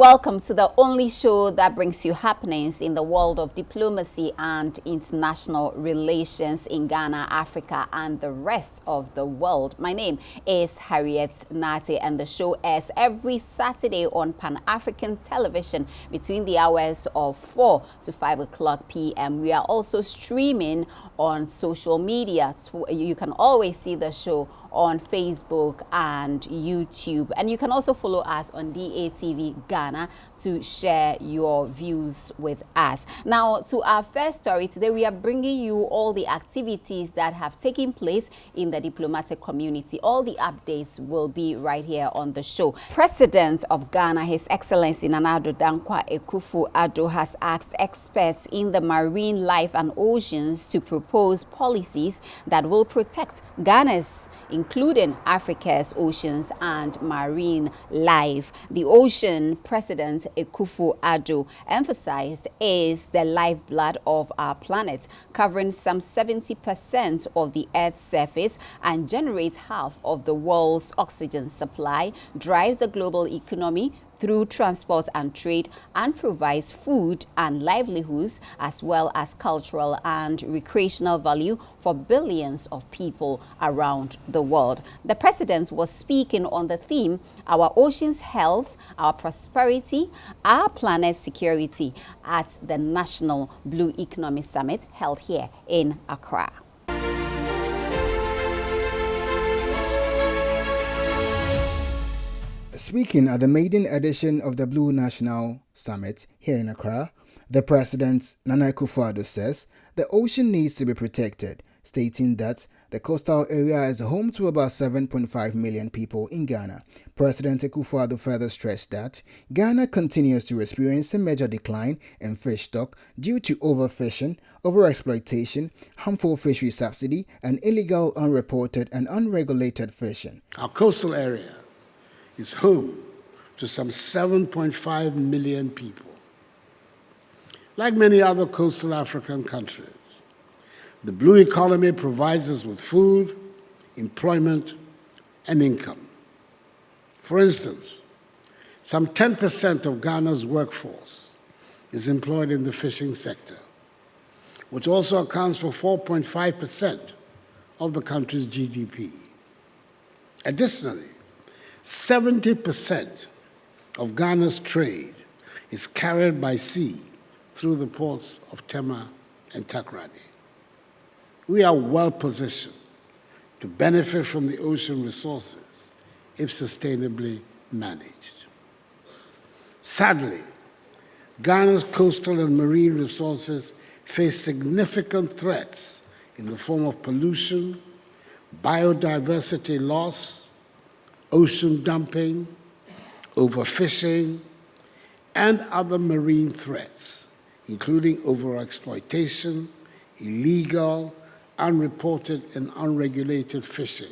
Welcome to the only show that brings you happenings in the world of diplomacy and international relations in Ghana, Africa, and the rest of the world. My name is Harriet Nate, and the show airs every Saturday on Pan-African television between the hours of 4 to 5 o'clock p.m. We are also streaming on social media. You can always see the show on Facebook and YouTube. And you can also follow us on DATV Ghana to share your views with us. Now, to our first story today, we are bringing you all the activities that have taken place in the diplomatic community. All the updates will be right here on the show. President of Ghana, His Excellency Nana Addo Dankwa Akufo-Addo, has asked experts in the marine life and oceans to propose policies that will protect Ghana's, including Africa's oceans and marine life. The ocean, President Akufo-Addo emphasized, is the lifeblood of our planet, covering some 70% of the Earth's surface and generates half of the world's oxygen supply, drives the global economy through transport and trade, and provides food and livelihoods as well as cultural and recreational value for billions of people around the world. The president was speaking on the theme, Our Oceans Health, Our Prosperity, Our Planet Security, at the National Blue Economy Summit held here in Accra. Speaking at the maiden edition of the Blue National Summit here in Accra, the President, Nana Akufo-Addo, says the ocean needs to be protected, stating that the coastal area is home to about 7.5 million people in Ghana. President Akufo-Addo further stressed that Ghana continues to experience a major decline in fish stock due to overfishing, overexploitation, harmful fishery subsidy, and illegal, unreported, and unregulated fishing. Our coastal area is home to some 7.5 million people. Like many other coastal African countries, the blue economy provides us with food, employment, and income. For instance, some 10% of Ghana's workforce is employed in the fishing sector, which also accounts for 4.5% of the country's GDP. Additionally, 70% of Ghana's trade is carried by sea through the ports of Tema and Takoradi. We are well positioned to benefit from the ocean resources if sustainably managed. Sadly, Ghana's coastal and marine resources face significant threats in the form of pollution, biodiversity loss, ocean dumping, overfishing, and other marine threats, including overexploitation, illegal, unreported, and unregulated fishing,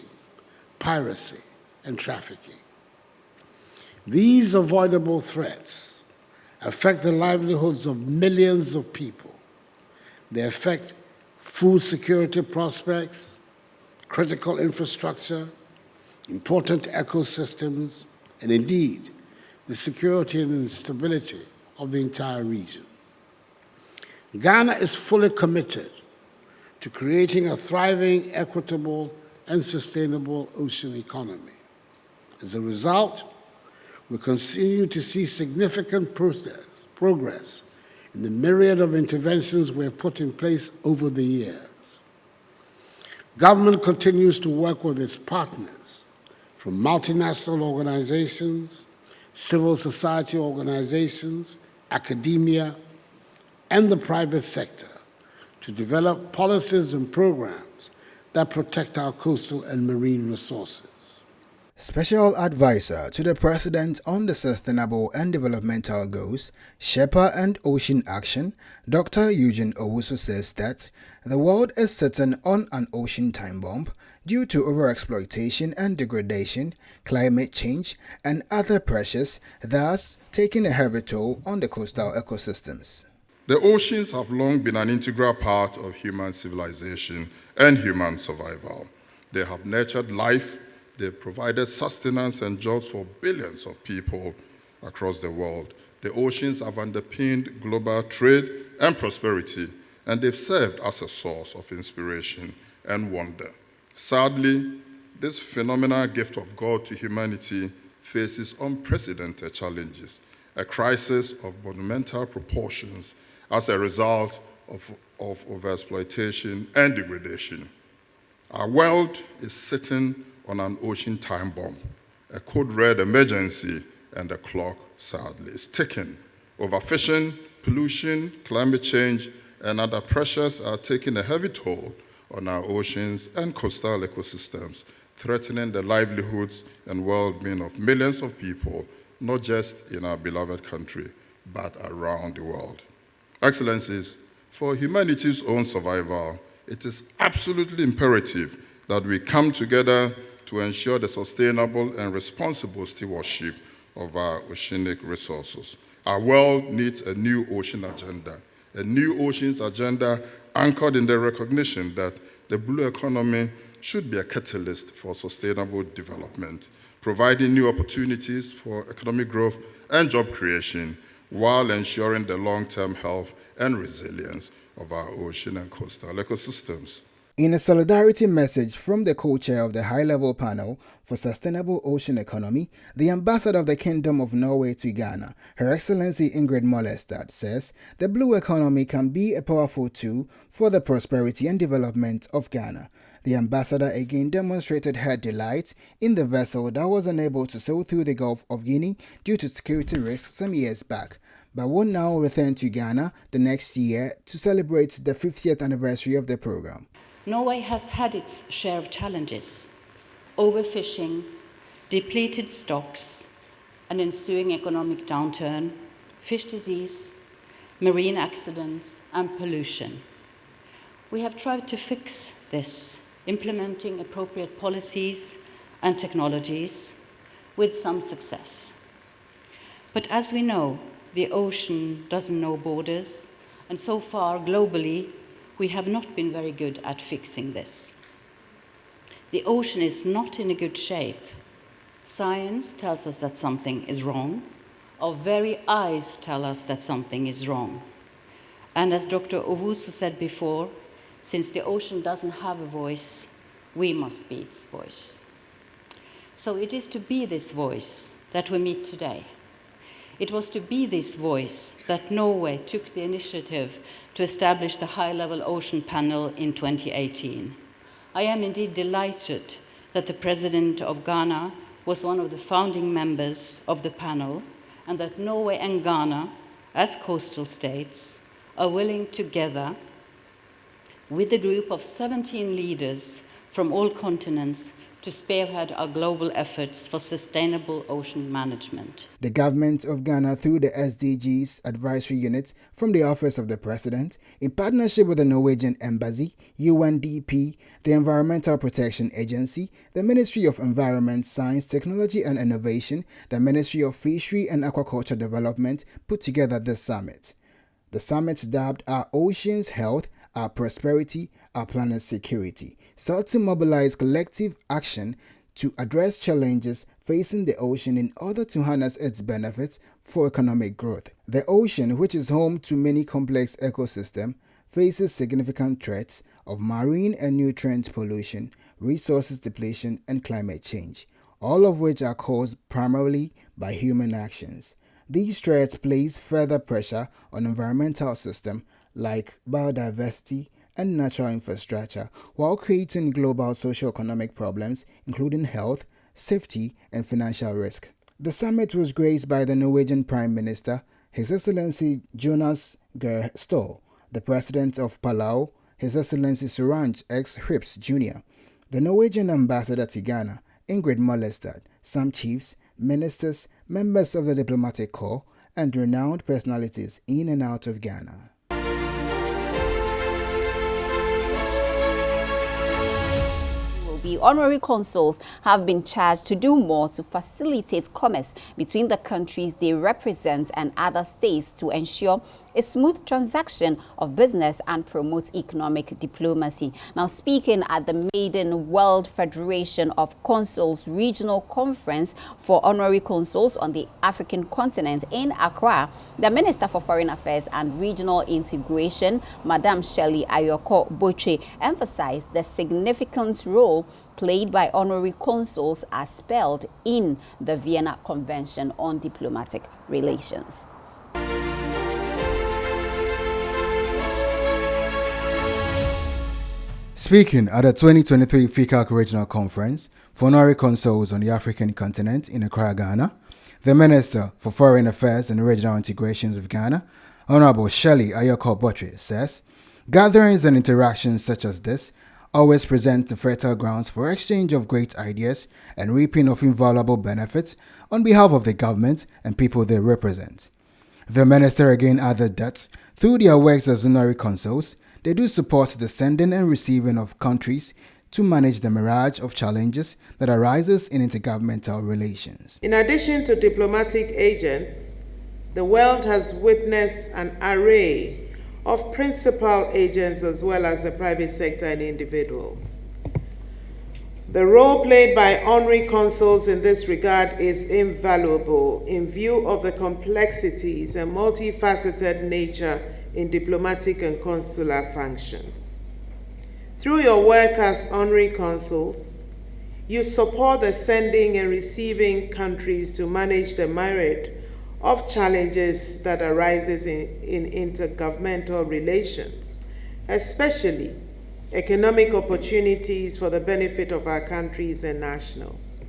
piracy, and trafficking. These avoidable threats affect the livelihoods of millions of people. They affect food security prospects, critical infrastructure, important ecosystems, and indeed, the security and stability of the entire region. Ghana is fully committed to creating a thriving, equitable, and sustainable ocean economy. As a result, we continue to see significant progress in the myriad of interventions we have put in place over the years. Government continues to work with its partners, from multinational organizations, civil society organizations, academia, and the private sector to develop policies and programs that protect our coastal and marine resources. Special Advisor to the President on the Sustainable and Developmental Goals, Shepherd and Ocean Action, Dr. Eugene Owusu, says that the world is sitting on an ocean time bomb due to overexploitation and degradation, climate change, and other pressures, thus taking a heavy toll on the coastal ecosystems. The oceans have long been an integral part of human civilization and human survival. They have nurtured life, they've provided sustenance and jobs for billions of people, across the world. The oceans have underpinned global trade and prosperity, and they've served as a source of inspiration and wonder. Sadly, this phenomenal gift of God to humanity faces unprecedented challenges, a crisis of monumental proportions as a result of overexploitation and degradation. Our world is sitting on an ocean time bomb, a code red emergency, and the clock, sadly, is ticking. Overfishing, pollution, climate change, and other pressures are taking a heavy toll on our oceans and coastal ecosystems, threatening the livelihoods and well-being of millions of people, not just in our beloved country, but around the world. Excellencies, for humanity's own survival, it is absolutely imperative that we come together to ensure the sustainable and responsible stewardship of our oceanic resources. Our world needs a new ocean agenda, a new oceans agenda anchored in the recognition that the blue economy should be a catalyst for sustainable development, providing new opportunities for economic growth and job creation, while ensuring the long-term health and resilience of our ocean and coastal ecosystems. In a solidarity message from the co-chair of the high-level panel for sustainable ocean economy, the ambassador of the Kingdom of Norway to Ghana, Her Excellency Ingrid Mollestad, says the blue economy can be a powerful tool for the prosperity and development of Ghana. The ambassador again demonstrated her delight in the vessel that was unable to sail through the Gulf of Guinea due to security risks some years back, but will now return to Ghana the next year to celebrate the 50th anniversary of the program. Norway has had its share of challenges: overfishing, depleted stocks, an ensuing economic downturn, fish disease, marine accidents, and pollution. We have tried to fix this, implementing appropriate policies and technologies with some success. But as we know, the ocean doesn't know borders, and so far, globally, we have not been very good at fixing this. The ocean is not in a good shape. Science tells us that something is wrong. Our very eyes tell us that something is wrong. And as Dr. Owusu said before, since the ocean doesn't have a voice, we must be its voice. So it is to be this voice that we meet today. It was to be this voice that Norway took the initiative to establish the high-level ocean panel in 2018. I am indeed delighted that the President of Ghana was one of the founding members of the panel, and that Norway and Ghana, as coastal states, are willing together with a group of 17 leaders from all continents to spearhead our global efforts for sustainable ocean management. The government of Ghana, through the SDGs Advisory Unit from the Office of the President, in partnership with the Norwegian Embassy, UNDP, the Environmental Protection Agency, the Ministry of Environment, Science, Technology and Innovation, the Ministry of Fishery and Aquaculture Development, put together this summit. The summit, dubbed Our Oceans Health, Our Prosperity, Our Planet's Security, sought to mobilize collective action to address challenges facing the ocean in order to harness its benefits for economic growth. The ocean, which is home to many complex ecosystems, faces significant threats of marine and nutrient pollution, resources depletion, and climate change, all of which are caused primarily by human actions. These threats place further pressure on environmental systems like biodiversity and natural infrastructure, while creating global socio-economic problems, including health, safety, and financial risk. The summit was graced by the Norwegian Prime Minister, His Excellency Jonas Gahr Store, the President of Palau, His Excellency Sorange X. Hrips Jr., the Norwegian Ambassador to Ghana, Ingrid Mollestad, some chiefs, ministers, members of the diplomatic corps, and renowned personalities in and out of Ghana. The honorary consuls have been charged to do more to facilitate commerce between the countries they represent and other states to ensure a smooth transaction of business and promote economic diplomacy. Now, speaking at the maiden World Federation of Consuls Regional Conference for Honorary Consuls on the African continent in Accra, the Minister for Foreign Affairs and Regional Integration, Madam Shelley Ayoko-Boche, emphasized the significant role played by honorary consuls as spelled in the Vienna Convention on Diplomatic Relations. Speaking at the 2023 FICAC Regional Conference for Honorary Consuls on the African continent in Accra, Ghana, the Minister for Foreign Affairs and Regional Integrations of Ghana, Honorable Shelley Ayoko-Boche, says, gatherings and interactions such as this always present the fertile grounds for exchange of great ideas and reaping of invaluable benefits on behalf of the government and people they represent. The Minister again added that, through their works as honorary consuls, they do support the sending and receiving of countries to manage the mirage of challenges that arises in intergovernmental relations. In addition to diplomatic agents, the world has witnessed an array of principal agents as well as the private sector and individuals. The role played by honorary consuls in this regard is invaluable in view of the complexities and multifaceted nature in diplomatic and consular functions. Through your work as honorary consuls, you support the sending and receiving countries to manage the myriad of challenges that arises in intergovernmental relations, especially economic opportunities for the benefit of our countries and nationals.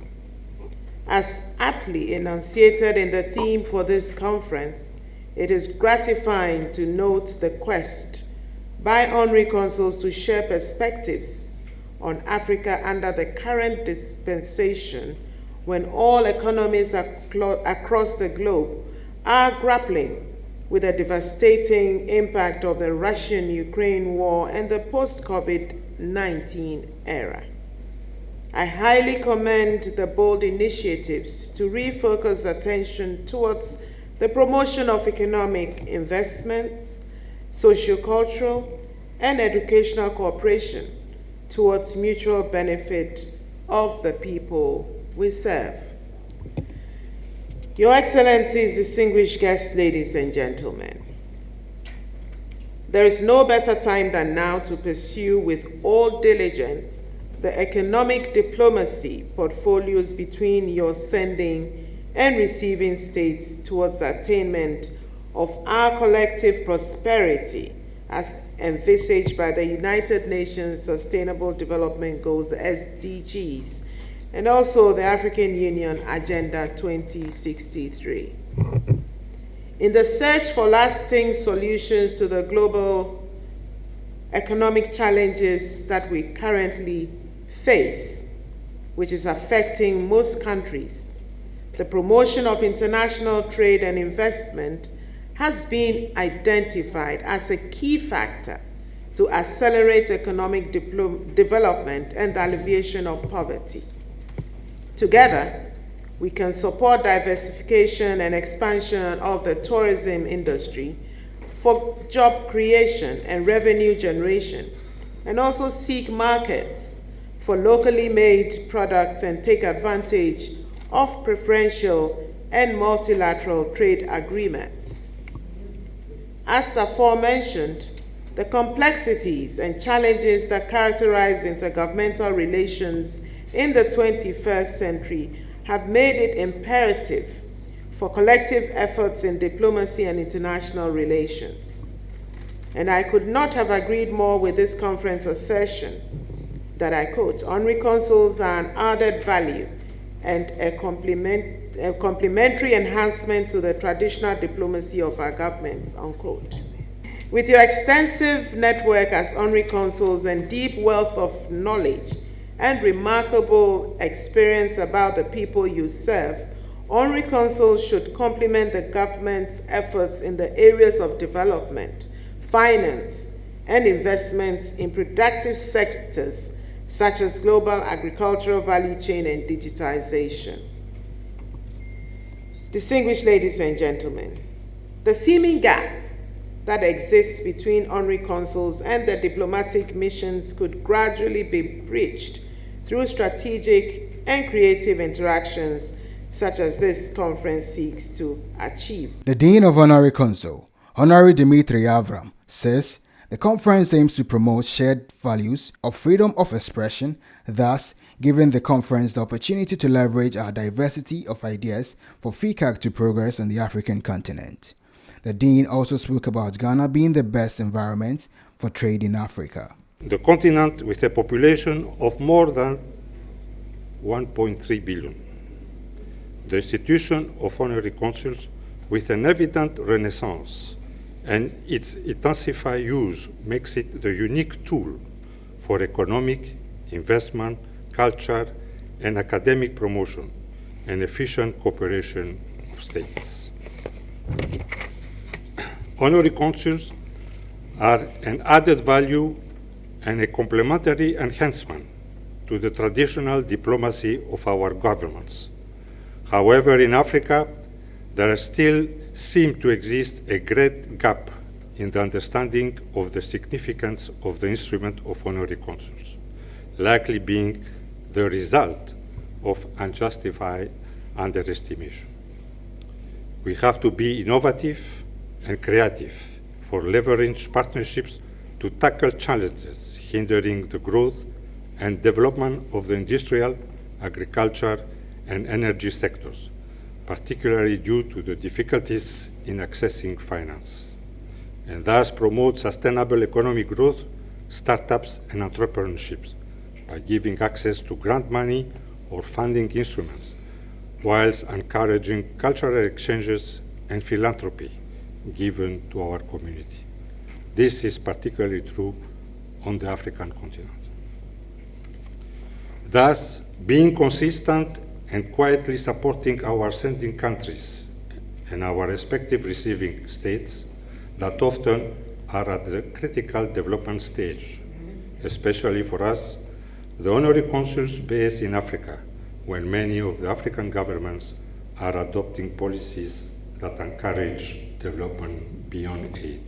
As aptly enunciated in the theme for this conference, it is gratifying to note the quest by honorary consuls to share perspectives on Africa under the current dispensation when all economies across the globe are grappling with the devastating impact of the Russian-Ukraine war and the post-COVID-19 era. I highly commend the bold initiatives to refocus attention towards the promotion of economic investments, sociocultural, and educational cooperation towards mutual benefit of the people we serve. Your Excellencies, distinguished guests, ladies and gentlemen, there is no better time than now to pursue with all diligence the economic diplomacy portfolios between your sending and receiving states towards the attainment of our collective prosperity as envisaged by the United Nations Sustainable Development Goals, the SDGs, and also the African Union Agenda 2063. In the search for lasting solutions to the global economic challenges that we currently face, which is affecting most countries, the promotion of international trade and investment has been identified as a key factor to accelerate economic development and the alleviation of poverty. Together, we can support diversification and expansion of the tourism industry for job creation and revenue generation, and also seek markets for locally made products and take advantage of preferential and multilateral trade agreements. As aforementioned, the complexities and challenges that characterize intergovernmental relations in the 21st century have made it imperative for collective efforts in diplomacy and international relations. And I could not have agreed more with this conference assertion that, I quote, honorary consuls are an added value and a complementary enhancement to the traditional diplomacy of our governments, unquote. With your extensive network as honorary consuls and deep wealth of knowledge and remarkable experience about the people you serve, honorary consuls should complement the government's efforts in the areas of development, finance, and investments in productive sectors such as global agricultural value chain and digitization. Distinguished ladies and gentlemen, the seeming gap that exists between honorary consuls and their diplomatic missions could gradually be bridged through strategic and creative interactions such as this conference seeks to achieve. The Dean of Honorary Consul, Honorary Dimitri Avram, says the conference aims to promote shared values of freedom of expression, thus giving the conference the opportunity to leverage our diversity of ideas for FICAC to progress on the African continent. The Dean also spoke about Ghana being the best environment for trade in Africa. The continent with a population of more than 1.3 billion. The institution of honorary consuls with an evident renaissance and its intensified use makes it the unique tool for economic, investment, culture, and academic promotion and efficient cooperation of states. Honorary consuls are an added value and a complementary enhancement to the traditional diplomacy of our governments. However, in Africa, there still seems to exist a great gap in the understanding of the significance of the instrument of honorary consuls, likely being the result of unjustified underestimation. We have to be innovative and creative for leverage partnerships to tackle challenges hindering the growth and development of the industrial, agriculture, and energy sectors, particularly due to the difficulties in accessing finance, and thus promote sustainable economic growth, startups, and entrepreneurships by giving access to grant money or funding instruments, whilst encouraging cultural exchanges and philanthropy given to our community. This is particularly true on the African continent. Thus, being consistent and quietly supporting our sending countries and our respective receiving states that often are at the critical development stage, especially for us, the honorary consuls based in Africa, when many of the African governments are adopting policies that encourage development beyond aid.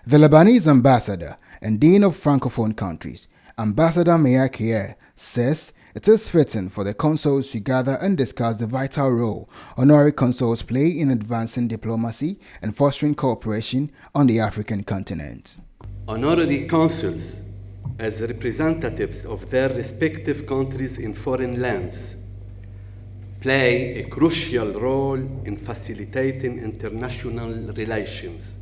The Lebanese ambassador and Dean of Francophone countries, Ambassador Meya Kier, says it is fitting for the consuls to gather and discuss the vital role honorary consuls play in advancing diplomacy and fostering cooperation on the African continent. Honorary consuls, as representatives of their respective countries in foreign lands, play a crucial role in facilitating international relations,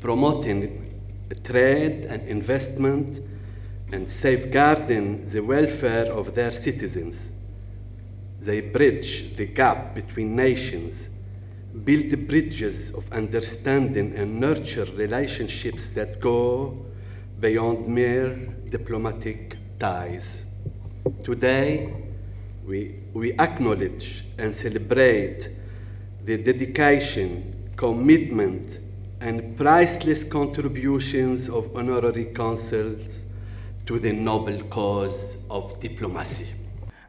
promoting trade and investment, and safeguarding the welfare of their citizens. They bridge the gap between nations, build bridges of understanding, and nurture relationships that go beyond mere diplomatic ties. Today, we acknowledge and celebrate the dedication, commitment, and priceless contributions of honorary consuls to the noble cause of diplomacy.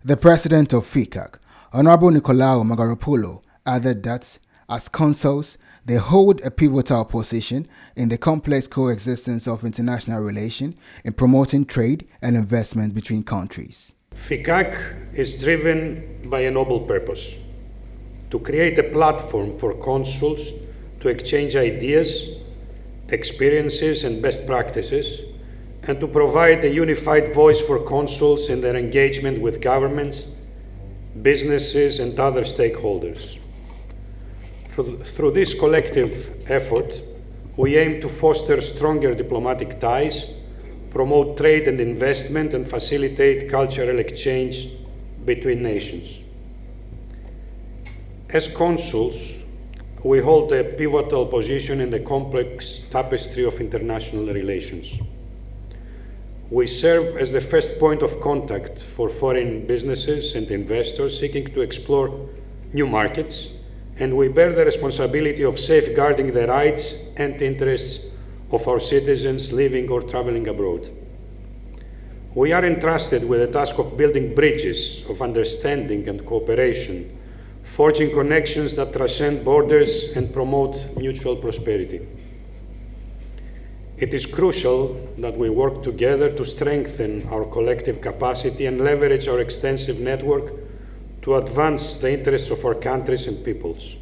The president of FICAC, Honorable Nicolaou Magaropoulou, added that, as consuls, they hold a pivotal position in the complex coexistence of international relations in promoting trade and investment between countries. FICAC is driven by a noble purpose: to create a platform for consuls to exchange ideas, experiences, and best practices, and to provide a unified voice for consuls in their engagement with governments, businesses, and other stakeholders. Through this collective effort, we aim to foster stronger diplomatic ties, promote trade and investment, and facilitate cultural exchange between nations. As consuls, we hold a pivotal position in the complex tapestry of international relations. We serve as the first point of contact for foreign businesses and investors seeking to explore new markets, and we bear the responsibility of safeguarding the rights and interests of our citizens living or traveling abroad. We are entrusted with the task of building bridges of understanding and cooperation, forging connections that transcend borders and promote mutual prosperity. It is crucial that we work together to strengthen our collective capacity and leverage our extensive network to advance the interests of our countries and peoples.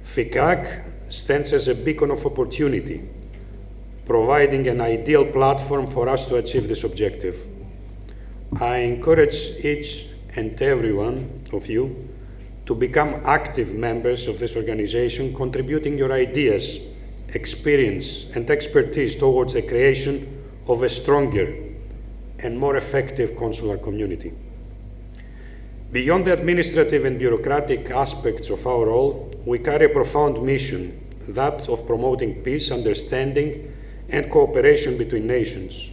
FICAC stands as a beacon of opportunity, providing an ideal platform for us to achieve this objective. I encourage each and every one of you to become active members of this organization, contributing your ideas, experience, and expertise towards the creation of a stronger and more effective consular community. Beyond the administrative and bureaucratic aspects of our role, we carry a profound mission, that of promoting peace, understanding, and cooperation between nations.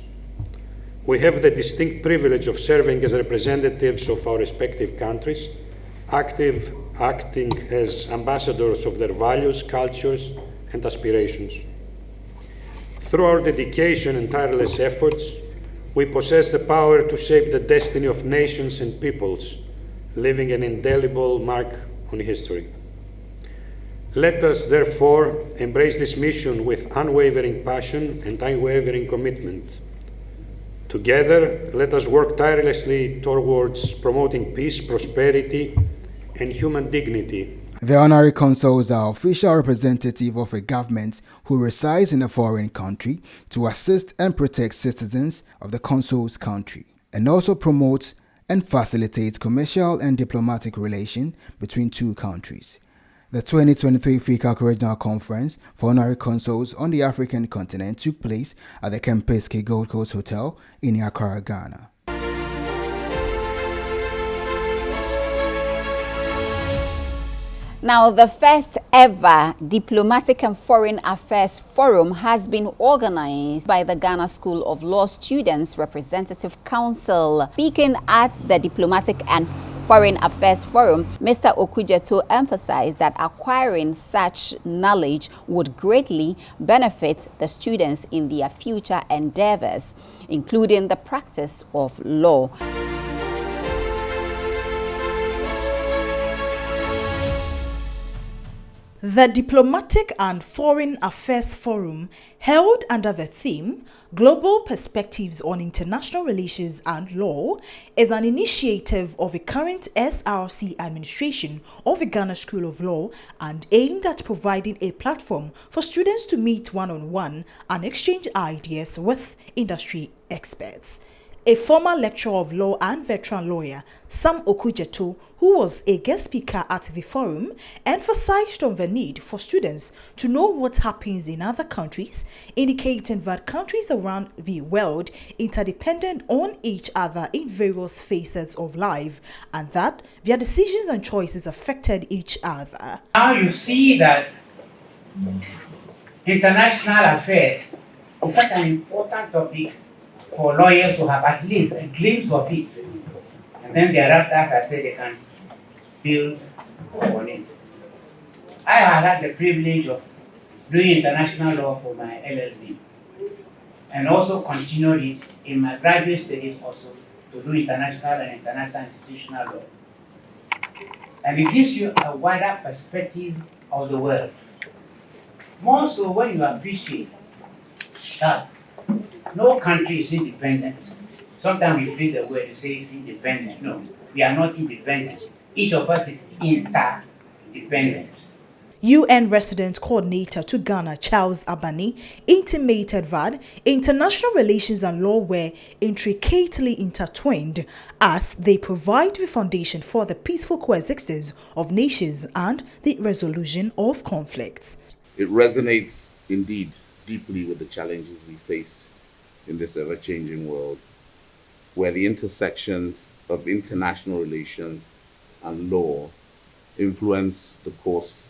We have the distinct privilege of serving as representatives of our respective countries, acting as ambassadors of their values, cultures, and aspirations. Through our dedication and tireless efforts, we possess the power to shape the destiny of nations and peoples, leaving an indelible mark on history. Let us, therefore, embrace this mission with unwavering passion and unwavering commitment. Together, let us work tirelessly towards promoting peace, prosperity, and human dignity. The honorary consuls are official representative of a government who resides in a foreign country to assist and protect citizens of the consul's country, and also promote and facilitate commercial and diplomatic relations between two countries. The 2023 FICAC Regional Conference for Honorary Consuls on the African continent took place at the Kempinski Gold Coast Hotel in Accra, Ghana. Now, the first ever Diplomatic and Foreign Affairs Forum has been organized by the Ghana School of Law Students Representative Council. Speaking at the Diplomatic and Foreign Affairs Forum, Mr. Okujeto emphasized that acquiring such knowledge would greatly benefit the students in their future endeavors, including the practice of law. The Diplomatic and Foreign Affairs Forum, held under the theme Global Perspectives on International Relations and Law, is an initiative of the current SRC administration of the Ghana School of Law and aimed at providing a platform for students to meet one-on-one and exchange ideas with industry experts. A former lecturer of law and veteran lawyer, Sam Okujeto, who was a guest speaker at the forum, emphasized on the need for students to know what happens in other countries, indicating that countries around the world interdependent on each other in various phases of life, and that their decisions and choices affected each other. Now you see that international affairs is such an important topic for lawyers to have at least a glimpse of it. And then thereafter, as I said, they can build on it. I have had the privilege of doing international law for my LLB and also continued it in my graduate studies also to do international and international institutional law. And it gives you a wider perspective of the world. More so when you appreciate that no country is independent. Sometimes we read the word and say it's independent. No, we are not independent. Each of us is interdependent. UN Resident Coordinator to Ghana, Charles Abani, intimated that international relations and law were intricately intertwined as they provide the foundation for the peaceful coexistence of nations and the resolution of conflicts. It resonates indeed deeply with the challenges we face in this ever-changing world, where the intersections of international relations and law influence the course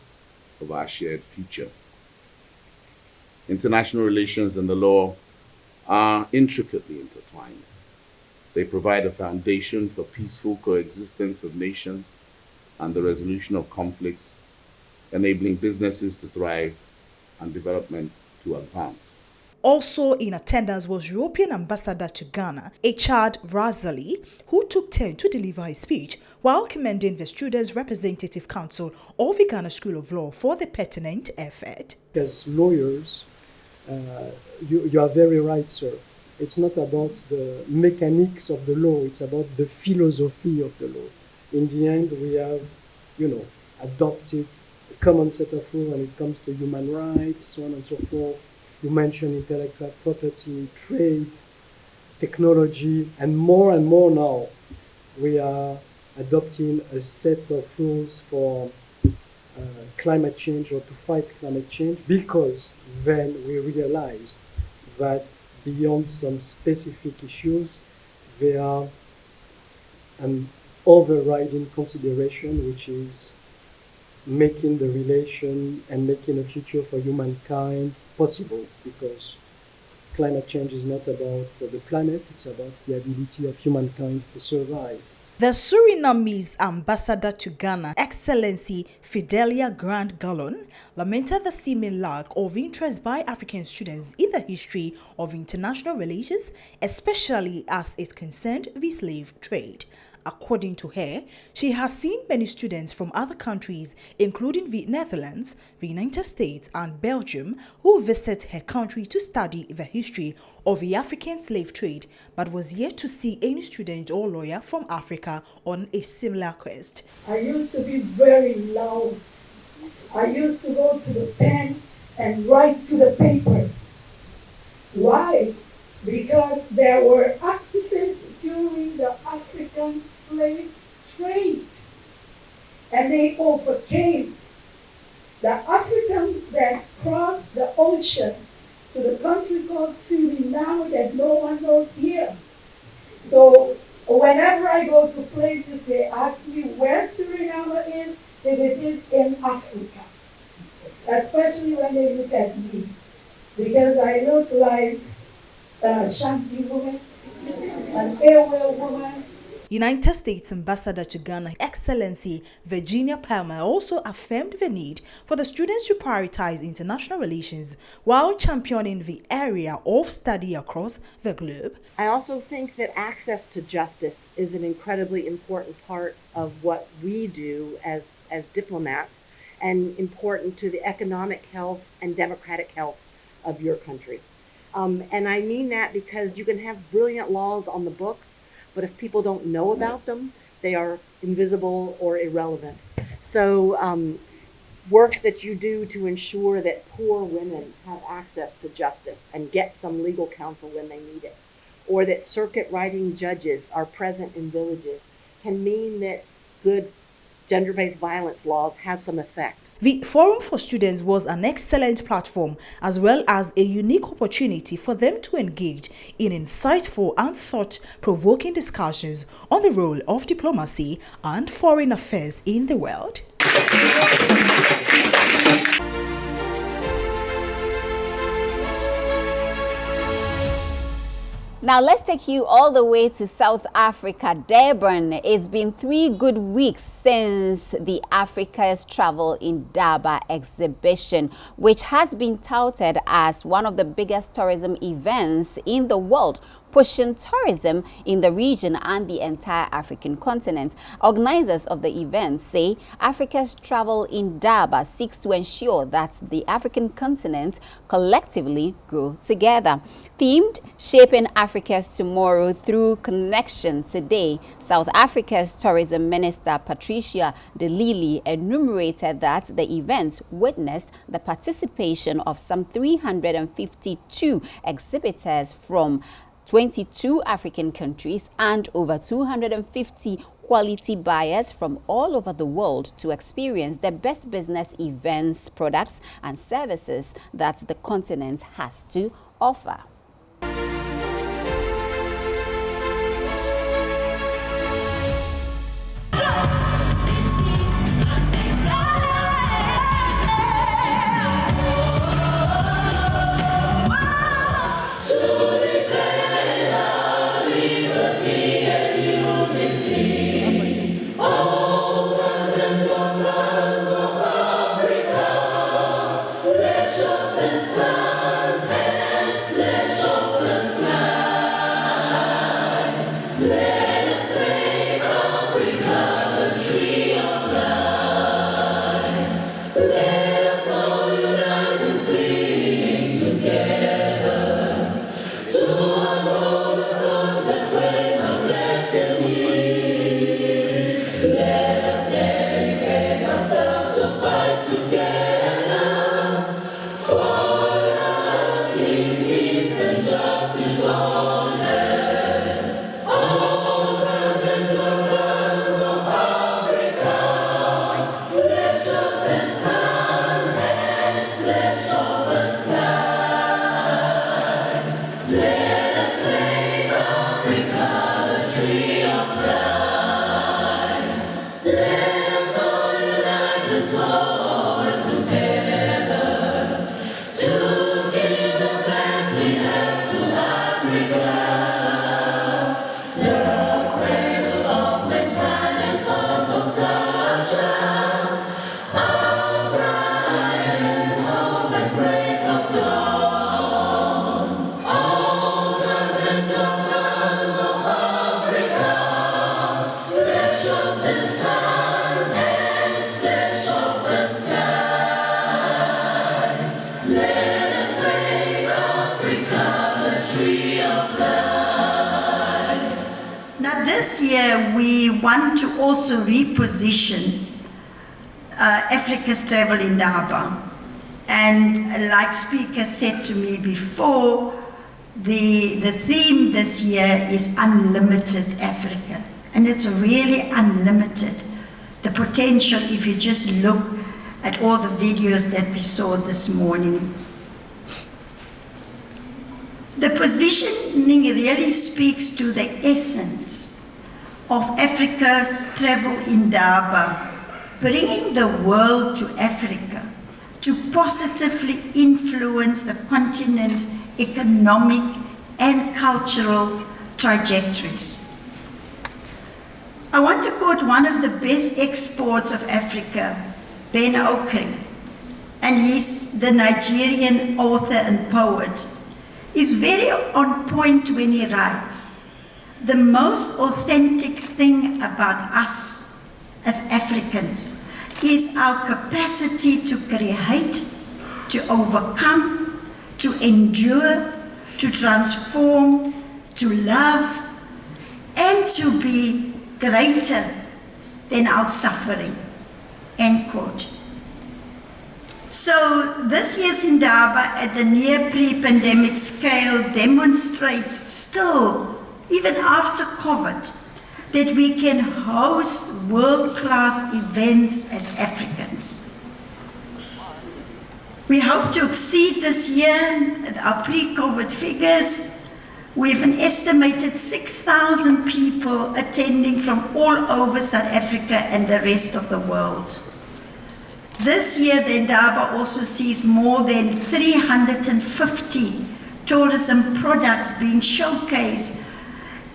of our shared future. International relations and the law are intricately intertwined. They provide a foundation for peaceful coexistence of nations and the resolution of conflicts, enabling businesses to thrive and development to advance. Also in attendance was European Ambassador to Ghana, Echad Razali, who took turn to deliver his speech while commending the Students' Representative Council of the Ghana School of Law for the pertinent effort. As lawyers, You are very right, sir. It's not about the mechanics of the law, it's about the philosophy of the law. In the end, we have, adopted a common set of rules when it comes to human rights, so on and so forth. You mentioned intellectual property, trade, technology, and more now, we are adopting a set of rules for climate change or to fight climate change, because then we realized that beyond some specific issues, there are an overriding consideration, which is making the relation and making a future for humankind possible, because climate change is not about the planet, it's about the ability of humankind to survive. The Surinamese ambassador to Ghana, Excellency Fidelia Grant Gallon, lamented the seeming lack of interest by African students in the history of international relations, especially as it concerned the slave trade. According to her, she has seen many students from other countries, including the Netherlands, the United States, and Belgium, who visited her country to study the history of the African slave trade, but was yet to see any student or lawyer from Africa on a similar quest. I used to be very loud. I used to go to the pen and write to the papers. Why? Because there were activists during the African slave trade, and they overcame the Africans that crossed the ocean to the country called Suriname that no one knows here. So whenever I go to places, they ask me where Suriname is, if it is in Africa, especially when they look at me, because I look like a Shanti woman, an Airwell woman. United States Ambassador to Ghana, Excellency Virginia Palmer, also affirmed the need for the students to prioritize international relations while championing the area of study across the globe. I also think that access to justice is an incredibly important part of what we do as diplomats, and important to the economic health and democratic health of your country. And I mean that because you can have brilliant laws on the books, but if people don't know about them, they are invisible or irrelevant. So work that you do to ensure that poor women have access to justice and get some legal counsel when they need it, or that circuit riding judges are present in villages, can mean that good gender-based violence laws have some effect. The Forum for Students was an excellent platform, as well as a unique opportunity for them to engage in insightful and thought-provoking discussions on the role of diplomacy and foreign affairs in the world. Now let's take you all the way to South Africa, Durban. It's been 3 good weeks since the Africa's Travel Indaba exhibition, which has been touted as one of the biggest tourism events in the world, pushing tourism in the region and the entire African continent. Organizers of the event say Africa's Travel Indaba seeks to ensure that the African continent collectively grow together. Themed Shaping Africa's Tomorrow Through Connection, today, South Africa's Tourism Minister Patricia de Lille enumerated that the event witnessed the participation of some 352 exhibitors from 22 African countries and over 250 quality buyers from all over the world to experience the best business events, products and services that the continent has to offer. Let's Now this year we want to also reposition Africa's travel indaba. And like speaker said to me before, the theme this year is Unlimited Africa. And it's really unlimited. The potential, if you just look at all the videos that we saw this morning. The positioning really speaks to the essence of Africa's travel indaba, bringing the world to Africa to positively influence the continent's economic and cultural trajectories. I want to quote one of the best exports of Africa, Ben Okri, and he's the Nigerian author and poet. He's very on point when he writes, "The most authentic thing about us as Africans is our capacity to create, to overcome, to endure, to transform, to love, and to be greater than our suffering." End quote. So this year's indaba at the near pre-pandemic scale demonstrates still, even after COVID, that we can host world-class events as Africans. We hope to exceed this year our pre-COVID figures. We have an estimated 6,000 people attending from all over South Africa and the rest of the world. This year, the indaba also sees more than 350 tourism products being showcased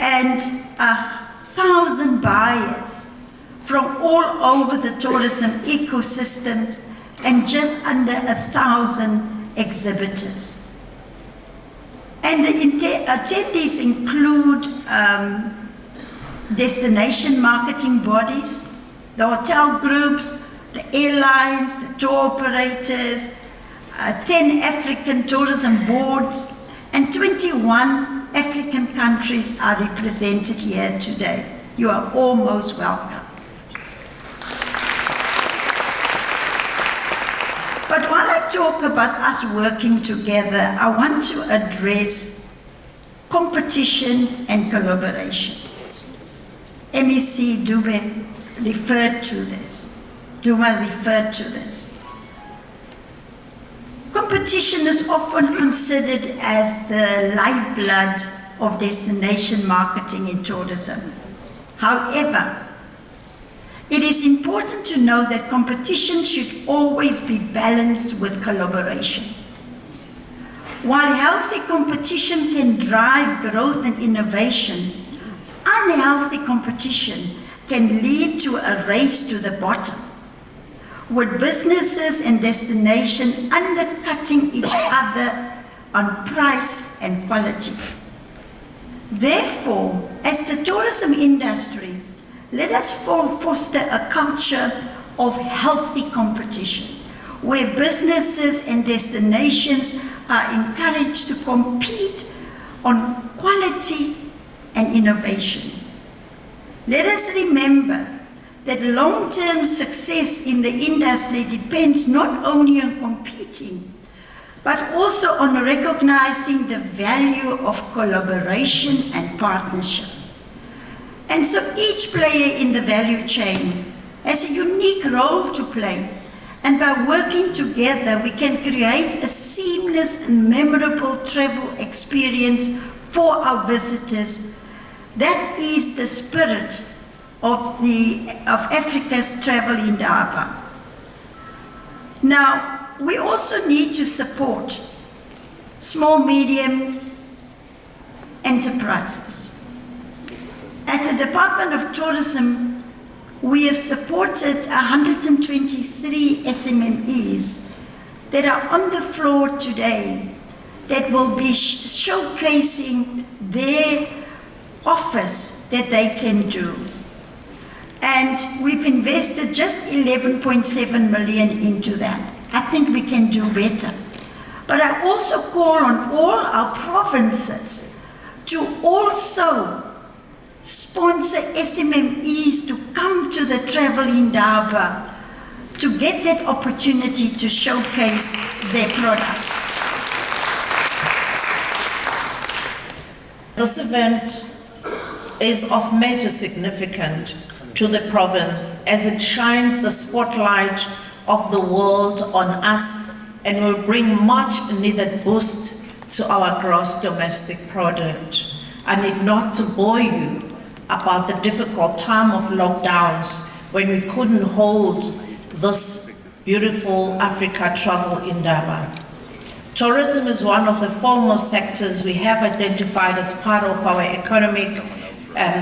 and 1,000 buyers from all over the tourism ecosystem and just under 1,000 exhibitors. And the attendees include destination marketing bodies, the hotel groups, the airlines, the tour operators, 10 African tourism boards, and 21 African countries are represented here today. You are all most welcome. But while I talk about us working together, I want to address competition and collaboration. MEC Dube referred to this. Duma referred to this. Competition is often considered as the lifeblood of destination marketing in tourism. However, it is important to note that competition should always be balanced with collaboration. While healthy competition can drive growth and innovation, unhealthy competition can lead to a race to the bottom, with businesses and destination undercutting each other on price and quality. Therefore, as the tourism industry, let us foster a culture of healthy competition, where businesses and destinations are encouraged to compete on quality and innovation. Let us remember that long-term success in the industry depends not only on competing, but also on recognizing the value of collaboration and partnership. And so each player in the value chain has a unique role to play, and by working together we can create a seamless and memorable travel experience for our visitors. That is the spirit of Africa's travel indaba. Now, we also need to support small, medium enterprises. As the Department of Tourism, we have supported 123 SMMEs that are on the floor today that will be showcasing their offers that they can do. And we've invested just 11.7 million into that. I think we can do better. But I also call on all our provinces to also sponsor SMMEs to come to the Travel Indaba to get that opportunity to showcase their products. This event is of major significance to the province as it shines the spotlight of the world on us and will bring much needed boost to our gross domestic product. I need not to bore you about the difficult time of lockdowns when we couldn't hold this beautiful Africa Travel Indaba. Tourism is one of the foremost sectors we have identified as part of our economic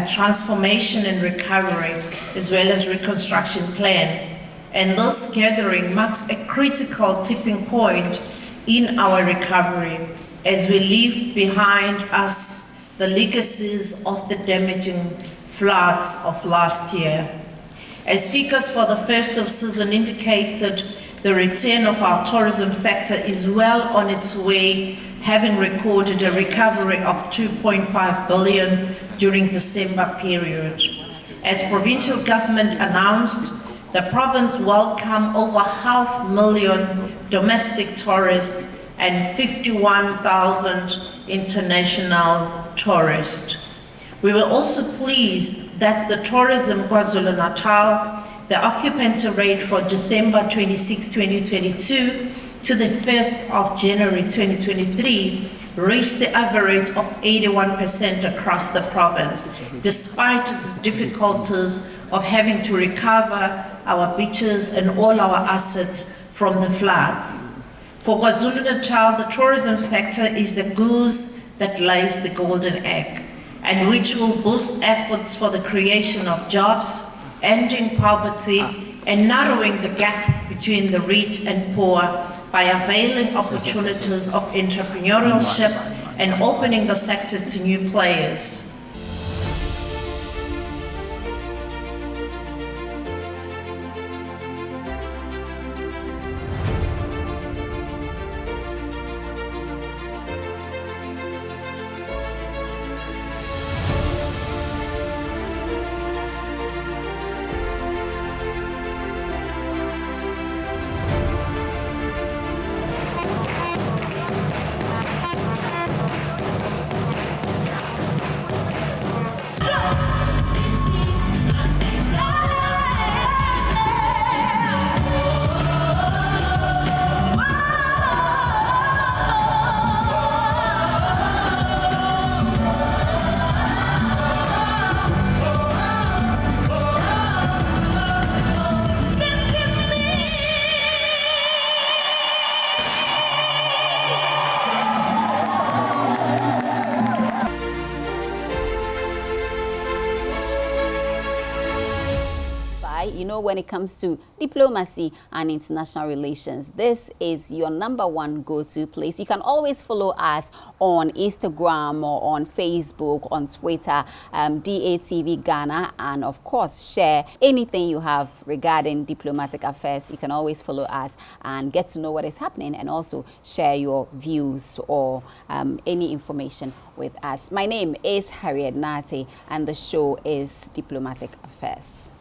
transformation and recovery, as well as reconstruction plan. And this gathering marks a critical tipping point in our recovery as we leave behind us the legacies of the damaging floods of last year. As figures for the first of season indicated, the return of our tourism sector is well on its way, having recorded a recovery of 2.5 billion during December period. As provincial government announced, the province welcomed over 500,000 domestic tourists and 51,000 international tourists. We were also pleased that the Tourism KwaZulu-Natal, the occupancy rate for December 26, 2022 to the 1st of January 2023 reached the average of 81% across the province, despite the difficulties of having to recover our beaches and all our assets from the floods. For KwaZulu-Natal, the tourism sector is the goose that lays the golden egg, and which will boost efforts for the creation of jobs, ending poverty, and narrowing the gap between the rich and poor by availing opportunities of entrepreneurship and opening the sector to new players. You know, when it comes to diplomacy and international relations, this is your #1 go-to place. You can always follow us on Instagram or on Facebook, on Twitter, DATV Ghana, and of course, share anything you have regarding diplomatic affairs. You can always follow us and get to know what is happening, and also share your views or any information with us. My name is Harriet Nate, and the show is Diplomatic Affairs.